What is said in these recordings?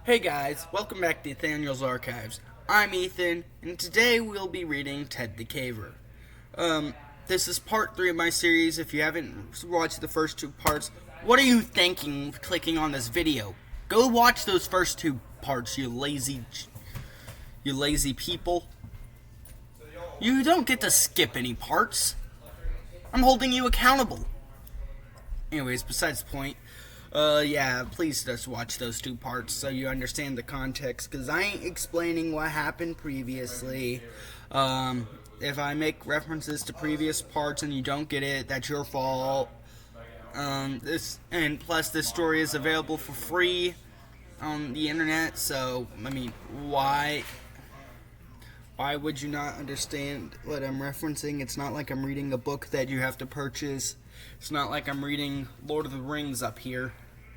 Hey guys, welcome back to Nathaniel's Archives. I'm Ethan, and today we'll be reading Ted the Caver. This is part 3 of my series. If you haven't watched the first 2 parts, what are you thinking clicking on this video? Go watch those first 2 parts, you lazy people. You don't get to skip any parts. I'm holding you accountable. Anyways, besides the point. Please just watch those 2 parts so you understand the context, because I ain't explaining what happened previously. If I make references to previous parts and you don't get it, that's your fault. Plus this story is available for free on the internet, so, why would you not understand what I'm referencing? It's not like I'm reading a book that you have to purchase. It's not like I'm reading Lord of the Rings up here.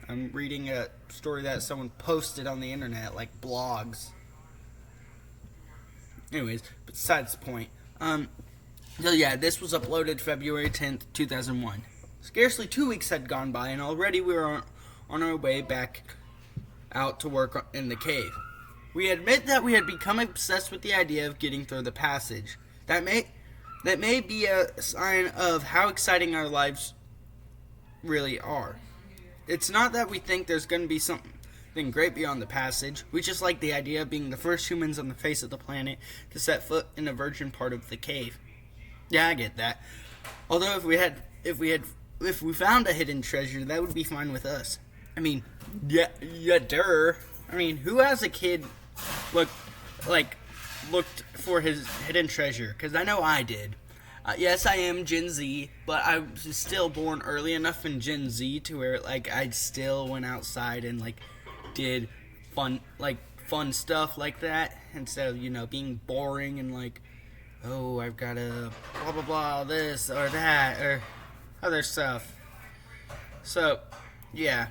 I'm reading a story that someone posted on the internet, like blogs. Anyways, besides the point. This was uploaded February 10th, 2001. Scarcely 2 weeks had gone by, and already we were on our way back out to work in the cave. We admit that we had become obsessed with the idea of getting through the passage. That may be a sign of how exciting our lives really are. It's not that we think there's going to be something great beyond the passage. We just like the idea of being the first humans on the face of the planet to set foot in a virgin part of the cave. Yeah, I get that. Although if we found a hidden treasure, that would be fine with us. Who as a kid looked for his hidden treasure? Because I know I did. Yes, I am Gen Z, but I was still born early enough in Gen Z to where I still went outside and did fun stuff like that instead of being boring and I've got to blah blah blah this or that or other stuff. So yeah,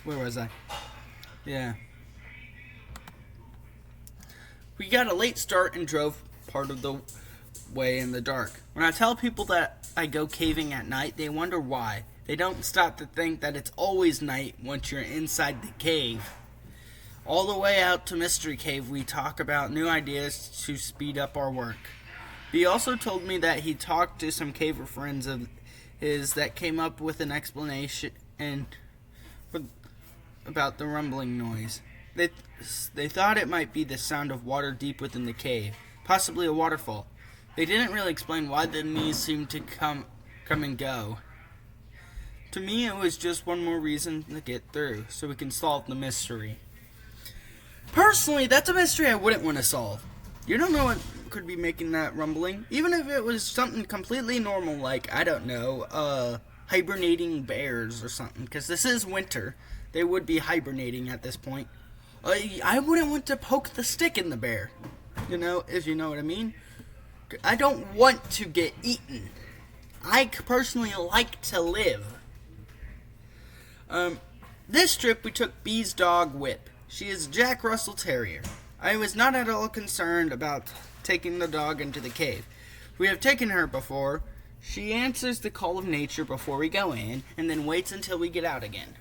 where was I? Yeah. We got a late start and drove part of the way in the dark. When I tell people that I go caving at night, they wonder why. They don't stop to think that it's always night once you're inside the cave. All the way out to Mystery Cave, we talk about new ideas to speed up our work. He also told me that he talked to some caver friends of his that came up with an explanation about the rumbling noise. They thought it might be the sound of water deep within the cave, possibly a waterfall. They didn't really explain why the noise seemed to come and go. To me, it was just one more reason to get through, so we can solve the mystery. Personally, that's a mystery I wouldn't want to solve. You don't know what could be making that rumbling, even if it was something completely normal, hibernating bears or something, because this is winter. They would be hibernating at this point. I wouldn't want to poke the stick in the bear, if you know what I mean. I don't want to get eaten. I personally like to live. This trip we took Bee's dog Whip. She is a Jack Russell Terrier. I was not at all concerned about taking the dog into the cave. We have taken her before. She answers the call of nature before we go in, and then waits until we get out again.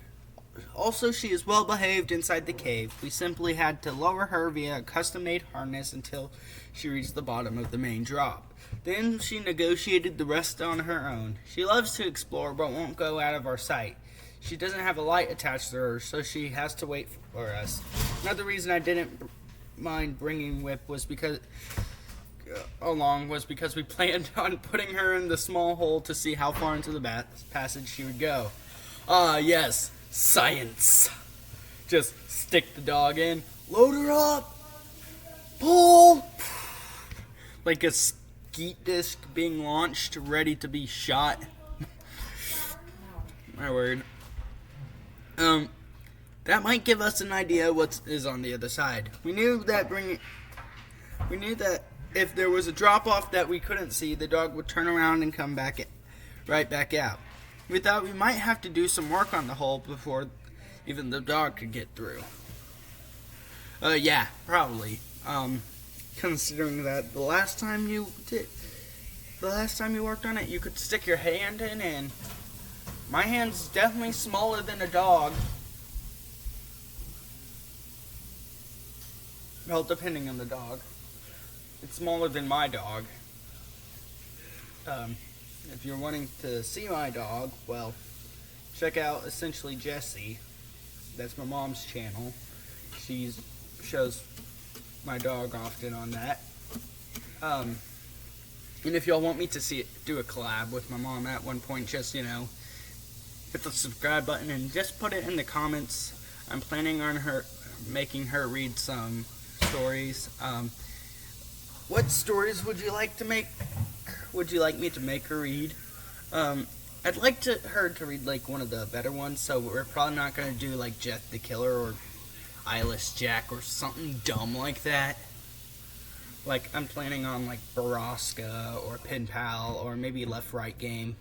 Also, she is well behaved inside the cave. We simply had to lower her via a custom-made harness until she reached the bottom of the main drop. Then she negotiated the rest on her own. She loves to explore but won't go out of our sight. She doesn't have a light attached to her, so she has to wait for us. Another reason I didn't mind bringing Whip was because we planned on putting her in the small hole to see how far into the passage she would go. Yes. Science. Just stick the dog in, load her up, pull, like a skeet disc being launched, ready to be shot. My word. That might give us an idea what is on the other side. We knew that if there was a drop off that we couldn't see, the dog would turn around and come right back out. We thought we might have to do some work on the hole before even the dog could get through. Probably. Considering that the last time you worked on it, you could stick your hand in and My hand's definitely smaller than a dog. Well, depending on the dog. It's smaller than my dog. If you're wanting to see my dog, well, check out Essentially Jessie. That's my mom's channel. She shows my dog often on that. And if y'all want me to do a collab with my mom at one point, just, hit the subscribe button and just put it in the comments. I'm planning on making her read some stories. What stories would you like me to make her read? I'd like her to read like one of the better ones, so we're probably not going to do like Jeff the Killer or Eyeless Jack or something dumb like that. Like, I'm planning on like Baraska or Pen Pal or maybe Left Right Game.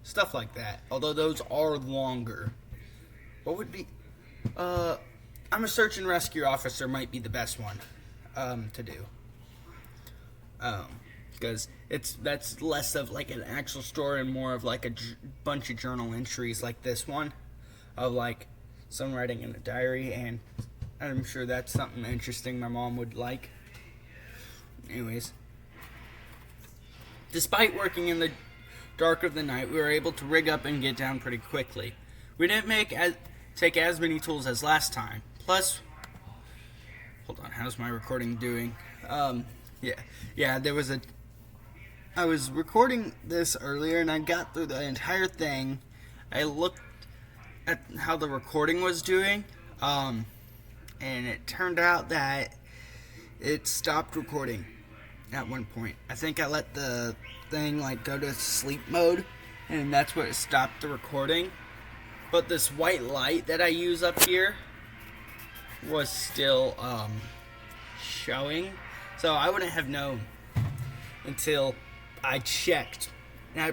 Stuff like that. Although those are longer. What would be... I'm a Search and Rescue Officer might be the best one to do. Because that's less of like an actual story and more of like a bunch of journal entries like this one. Of like some writing in a diary, and I'm sure that's something interesting my mom would like. Anyways. Despite working in the dark of the night, we were able to rig up and get down pretty quickly. We didn't take as many tools as last time. Plus, hold on, how's my recording doing? I was recording this earlier and I got through the entire thing. I looked at how the recording was doing, and it turned out that it stopped recording at one point. I think I let the thing like go to sleep mode, and that's what stopped the recording. But this white light that I use up here was still showing, so I wouldn't have known until I checked. Now,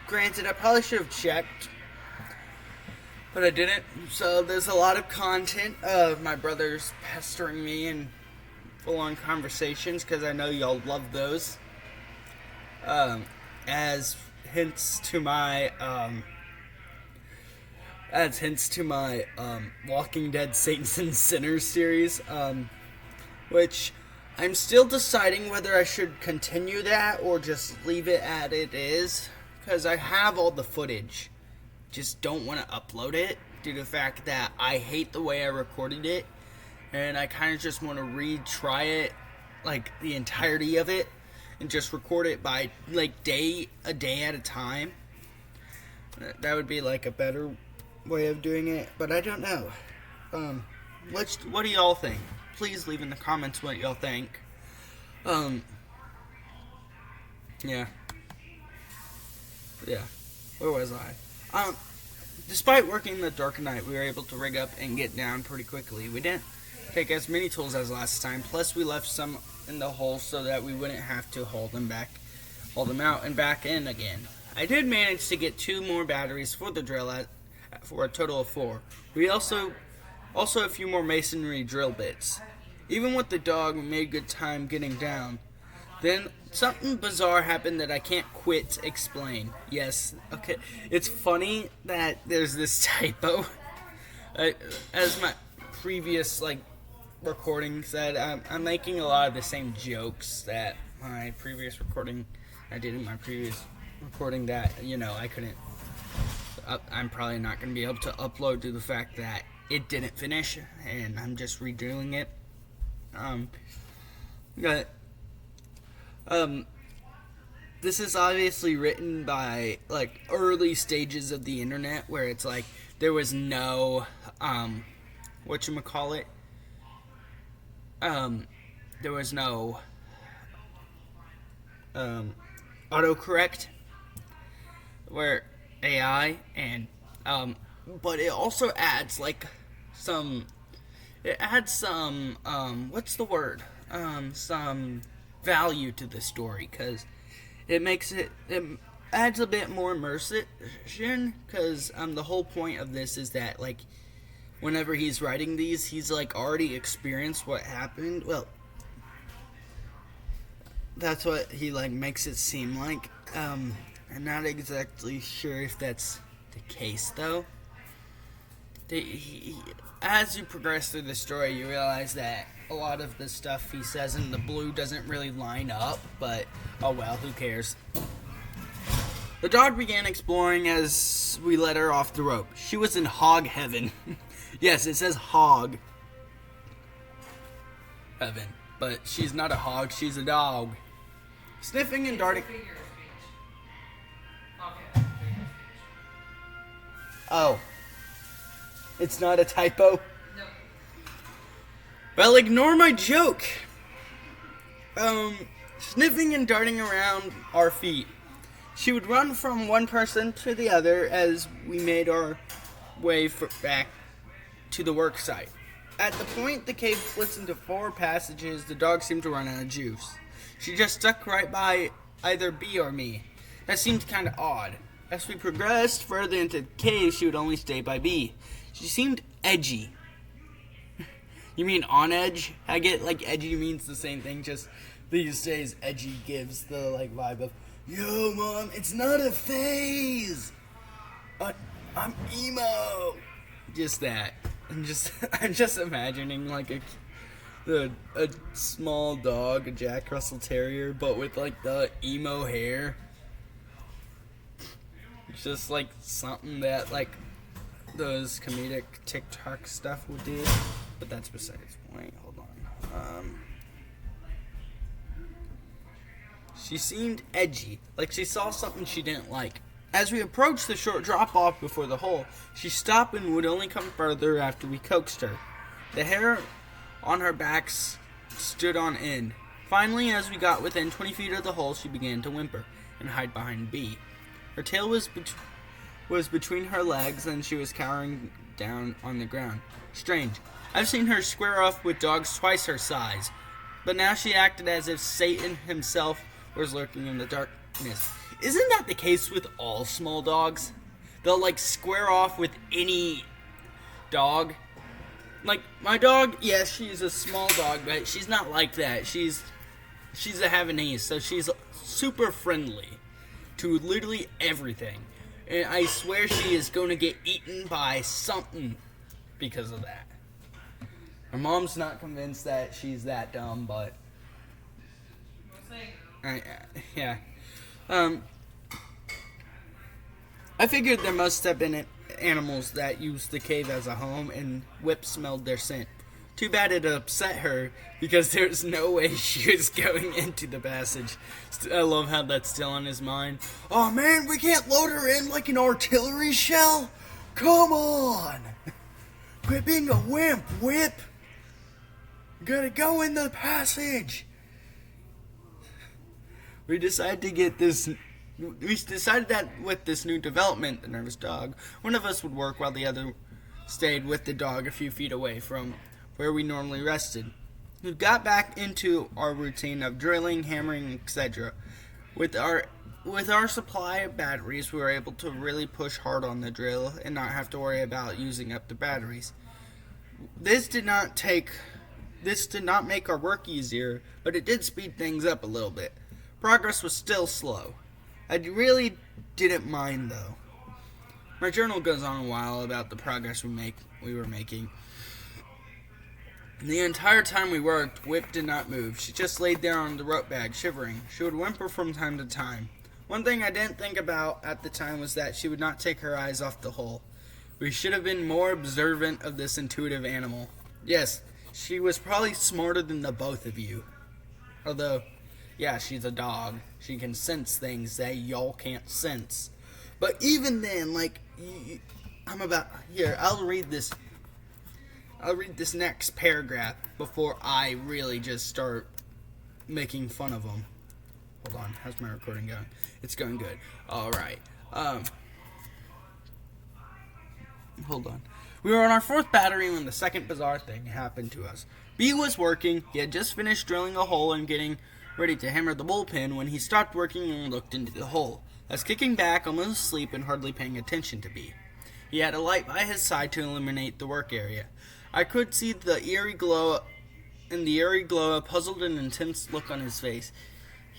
granted, I probably should have checked, but I didn't. So there's a lot of content of my brothers pestering me and full-on conversations, because I know y'all love those. As hints to my Walking Dead Saints and Sinners series, which I'm still deciding whether I should continue that or just leave it as it is, because I have all the footage, just don't want to upload it due to the fact that I hate the way I recorded it, and I kind of just want to retry it, like the entirety of it, and just record it by like a day at a time. That would be like a better way of doing it, but I don't know. What do y'all think? Please leave in the comments what y'all think. Yeah. Where was I? Despite working in the dark of night, we were able to rig up and get down pretty quickly. We didn't take as many tools as last time, plus we left some in the hole so that we wouldn't have to haul them out and back in again. I did manage to get 2 more batteries for the drill for a total of 4. We also a few more masonry drill bits. Even with the dog, we made good time getting down. Then something bizarre happened that I can't quit explain. Yes, okay. It's funny that there's this typo. As my previous recording said, I'm making a lot of the same jokes that my previous recording I did in my previous recording that I couldn't. I'm probably not going to be able to upload due to the fact that it didn't finish, and I'm just redoing it. This is obviously written by early stages of the internet, where it's there was no whatchamacallit, there was no autocorrect where AI, and but it also adds some what's the word, some value to the story, because it adds a bit more immersion, because the whole point of this is that whenever he's writing these, he's already experienced what happened. Well, that's what he makes it seem like. I'm not exactly sure if that's the case, though. As you progress through the story, you realize that a lot of the stuff he says in the blue doesn't really line up, but oh well, who cares? The dog began exploring as we let her off the rope. She was in hog heaven. Yes, it says hog heaven, but she's not a hog, she's a dog. Sniffing and darting. Oh. It's not a typo? No. Well, ignore my joke. Sniffing and darting around our feet. She would run from one person to the other as we made our way back to the work site. At the point the cave splits into 4 passages, the dog seemed to run out of juice. She just stuck right by either B or me. That seemed kind of odd. As we progressed further into the cave, she would only stay by B. She seemed edgy. You mean on edge? I get like edgy means the same thing, just these days edgy gives the like vibe of, yo mom, it's not a phase. I'm emo. Just that. I'm just imagining like a small dog, a Jack Russell Terrier, but with like the emo hair. It's just like something that like those comedic TikTok stuff would do, but that's besides the point. Hold on. She seemed edgy, like she saw something she didn't like. As we approached the short drop-off before the hole, she stopped and would only come further after we coaxed her. The hair on her back stood on end. Finally, as we got within 20 feet of the hole, she began to whimper and hide behind B. Her tail was between her legs, and she was cowering down on the ground. Strange. I've seen her square off with dogs twice her size, but now she acted as if Satan himself was lurking in the darkness. Isn't that the case with all small dogs? They'll like square off with any dog. Like my dog, yes, she's a small dog, but she's not like that. She's a Havanese, so she's super friendly to literally everything. And I swear she is going to get eaten by something because of that. Her mom's not convinced that she's that dumb, but yeah. I figured there must have been animals that used the cave as a home, and Whip smelled their scent. Too bad it upset her, because there's no way she was going into the passage. I love how that's still on his mind. Oh man, we can't load her in like an artillery shell? Come on! Quit being a wimp, Whip! You gotta go in the passage! We decided that with this new development, the nervous dog, one of us would work while the other stayed with the dog a few feet away from where we normally rested. We got back into our routine of drilling, hammering, etc. With our supply of batteries, we were able to really push hard on the drill and not have to worry about using up the batteries. This did not make our work easier, but it did speed things up a little bit. Progress was still slow. I really didn't mind though. My journal goes on a while about the progress we were making. The entire time we worked, Whip did not move. She just laid there on the rope bag, shivering. She would whimper from time to time. One thing I didn't think about at the time was that she would not take her eyes off the hole. We should have been more observant of this intuitive animal. Yes, she was probably smarter than the both of you. Although, yeah, she's a dog. She can sense things that y'all can't sense. But even then, like, I'll read this next paragraph before I really just start making fun of them. Hold on, how's my recording going? It's going good. Alright. Hold on. We were on our 4th battery when the second bizarre thing happened to us. B was working. He had just finished drilling a hole and getting ready to hammer the bullpen when he stopped working and looked into the hole. I was kicking back, almost asleep and hardly paying attention to B. He had a light by his side to illuminate the work area. I could see the eerie glow, a puzzled and intense look on his face.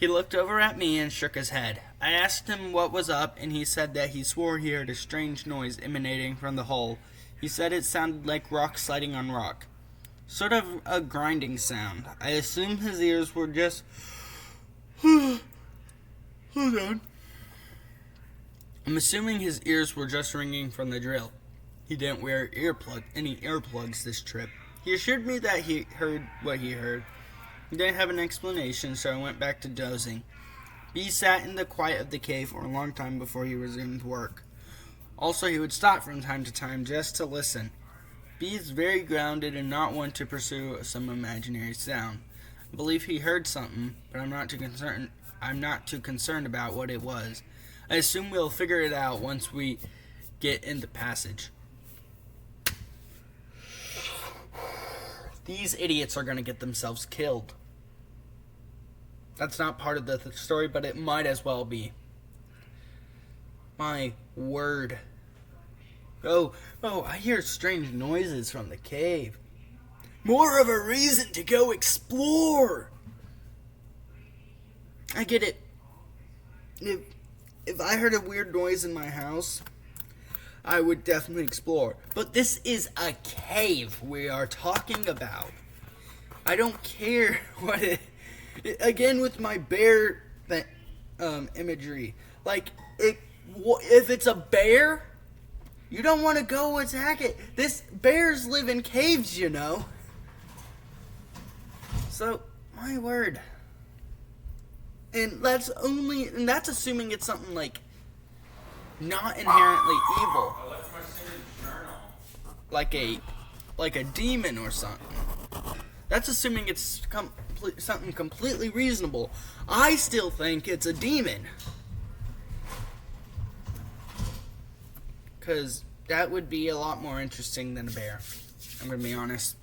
He looked over at me and shook his head. I asked him what was up, and he said that he swore he heard a strange noise emanating from the hole. He said it sounded like rock sliding on rock. Sort of a grinding sound. I assumed his ears were just... Hold on. I'm assuming his ears were just ringing from the drill. He didn't wear any earplugs this trip. He assured me that he heard what he heard. He didn't have an explanation, so I went back to dozing. B sat in the quiet of the cave for a long time before he resumed work. Also, he would stop from time to time just to listen. B is very grounded and not one to pursue some imaginary sound. I believe he heard something, but I'm not too concerned about what it was. I assume we'll figure it out once we get in the passage. These idiots are going to get themselves killed. That's not part of the story, but it might as well be. My word. Oh, I hear strange noises from the cave. More of a reason to go explore. I get it. If I heard a weird noise in my house, I would definitely explore. But this is a cave we are talking about. I don't care what it... Again, with my bear imagery. Like, if it's a bear, you don't want to go attack it. Bears live in caves, you know. So, my word. And that's assuming it's something like not inherently evil. Oh, that's my student journal. Like a demon or something. That's assuming it's something completely reasonable. I still think it's a demon. Because that would be a lot more interesting than a bear. I'm going to be honest.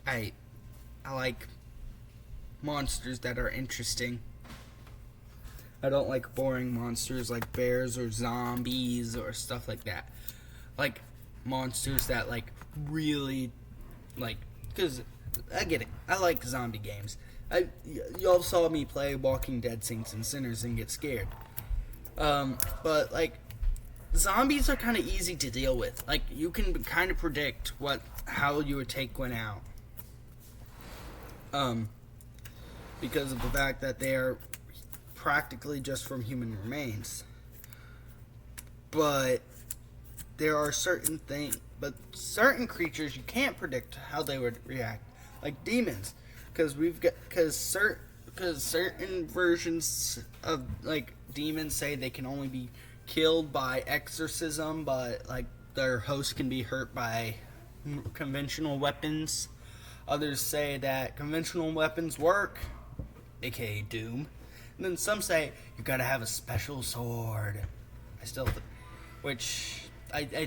I like monsters that are interesting. I don't like boring monsters like bears or zombies or stuff like that. Like monsters that like really like, because I get it. I like zombie games. Y'all saw me play Walking Dead Saints and Sinners and get scared. But like zombies are kind of easy to deal with. Like you can kind of predict how you would take one out. Because of the fact that they are practically just from human remains. But there are certain creatures you can't predict how they would react, like demons, because certain versions of like demons say they can only be killed by exorcism, but like their host can be hurt by conventional weapons. Others say that conventional weapons work, aka Doom. And then some say you gotta have a special sword. I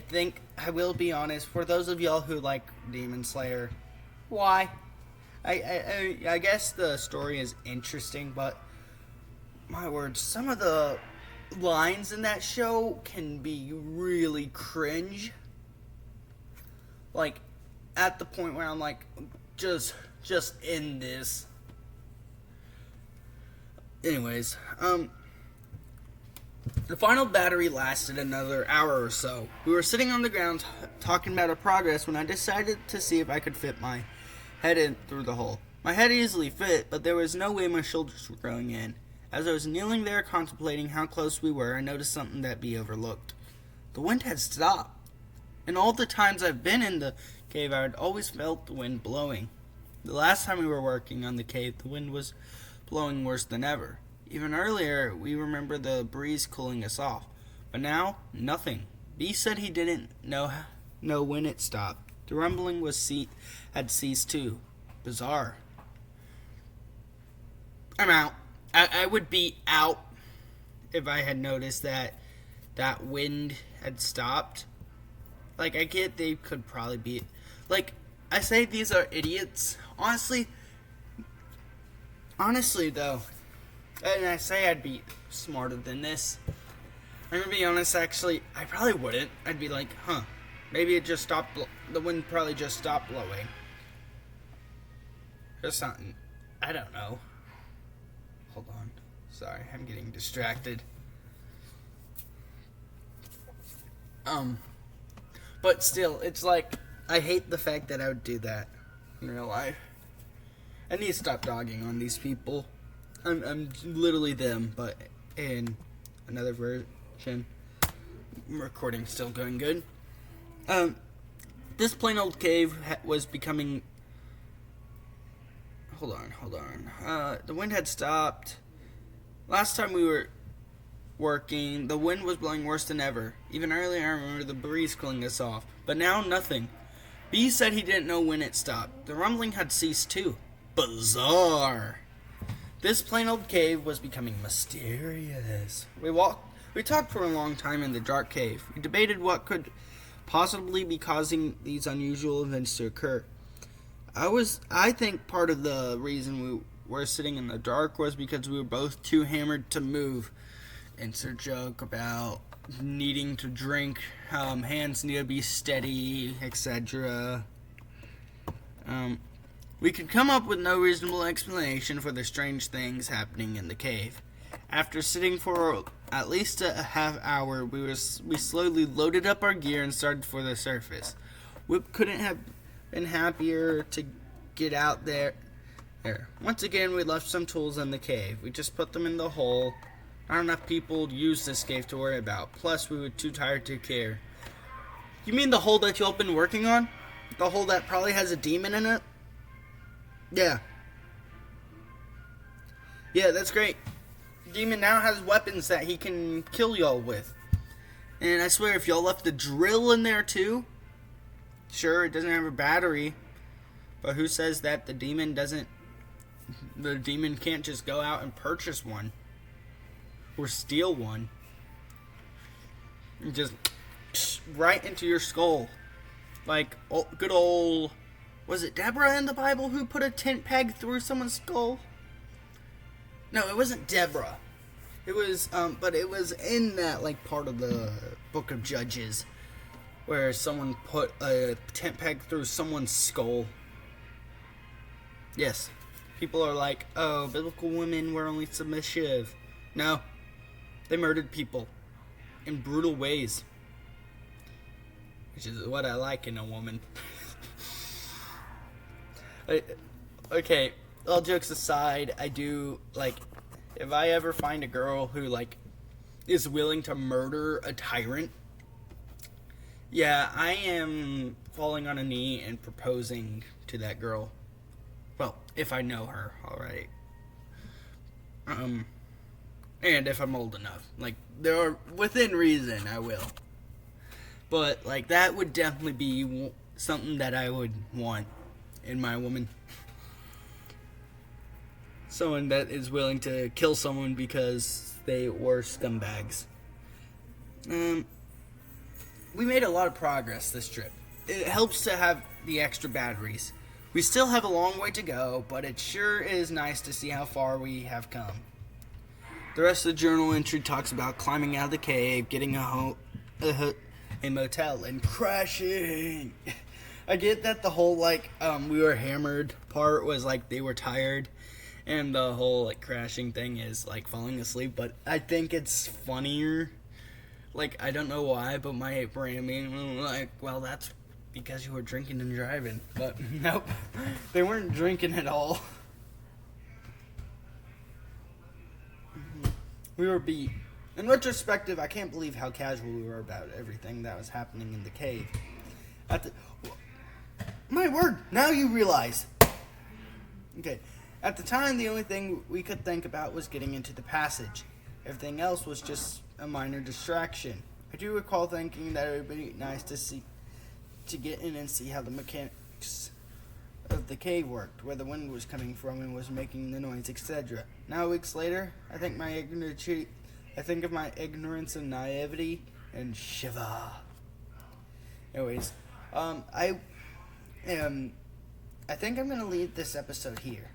think, I will be honest, for those of y'all who like Demon Slayer, why? I guess the story is interesting, but my word, some of the lines in that show can be really cringe. Like, at the point where I'm like, just end this. Anyways, the final battery lasted another hour or so. We were sitting on the ground talking about our progress when I decided to see if I could fit my head in through the hole. My head easily fit, but there was no way my shoulders were growing in. As I was kneeling there contemplating how close we were, I noticed something that B overlooked. The wind had stopped. And all the times I've been in the cave, I had always felt the wind blowing. The last time we were working on the cave, the wind was blowing worse than ever. Even earlier, we remember the breeze cooling us off. But now, nothing. B said he didn't know when it stopped. The rumbling had ceased too. Bizarre. I'm out. I would be out if I had noticed that wind had stopped. Like, I get they could probably be... Like, I say these are idiots. Honestly, though, and I say I'd be smarter than this. I'm gonna be honest, actually, I probably wouldn't. I'd be like, maybe it just stopped, the wind probably just stopped blowing. Or something. I don't know. hold on. Sorry, I'm getting distracted. But still, it's like, I hate the fact that I would do that in real life. I need to stop dogging on these people. I'm literally them, but in another version. Recording's still going good. This plain old cave was becoming... Hold on. The wind had stopped. Last time we were working, the wind was blowing worse than ever. Even earlier, I remember the breeze cooling us off. But now, nothing. B said he didn't know when it stopped. The rumbling had ceased too. Bizarre. This plain old cave was becoming mysterious. We talked for a long time in the dark cave. We debated what could possibly be causing these unusual events to occur. I think part of the reason we were sitting in the dark was because we were both too hammered to move. Insert joke about needing to drink, hands need to be steady, etc. We could come up with no reasonable explanation for the strange things happening in the cave. After sitting for at least a half hour, we slowly loaded up our gear and started for the surface. We couldn't have been happier to get out there. Once again, we left some tools in the cave. We just put them in the hole. Not enough people used this cave to worry about. Plus, we were too tired to care. You mean the hole that y'all been working on? The hole that probably has a demon in it? Yeah. Yeah, that's great. Demon now has weapons that he can kill y'all with. And I swear, if y'all left the drill in there too, sure, it doesn't have a battery, but who says that the demon can't just go out and purchase one or steal one and just right into your skull, like good old, was it Deborah in the Bible who put a tent peg through someone's skull? No, it wasn't Deborah. It was, but it was in that, like, part of the book of Judges where someone put a tent peg through someone's skull. Yes. People are like, oh, biblical women were only submissive. No. They murdered people in brutal ways. Which is what I like in a woman. Okay. All jokes aside, I do, like, if I ever find a girl who, like, is willing to murder a tyrant, yeah, I am falling on a knee and proposing to that girl. Well, if I know her already. And if I'm old enough. Like, there are, within reason, I will. But, like, that would definitely be something that I would want in my woman. Someone that is willing to kill someone because they were scumbags. We made a lot of progress this trip. It helps to have the extra batteries. We still have a long way to go, but it sure is nice to see how far we have come. The rest of the journal entry talks about climbing out of the cave, getting a motel, and crashing. I get that the whole, like, we were hammered part was, like, they were tired. And the whole, like, crashing thing is, like, falling asleep. But I think it's funnier. Like, I don't know why, but my brain being like, well, that's because you were drinking and driving. But, nope. They weren't drinking at all. We were beat. In retrospective, I can't believe how casual we were about everything that was happening in the cave. My word, now you realize. Okay. At the time, the only thing we could think about was getting into the passage. Everything else was just a minor distraction. I do recall thinking that it would be nice to get in and see how the mechanics of the cave worked, where the wind was coming from and was making the noise, etc. Now, weeks later, I think of my ignorance and naivety and shiva. Anyways, I think I'm gonna leave this episode here.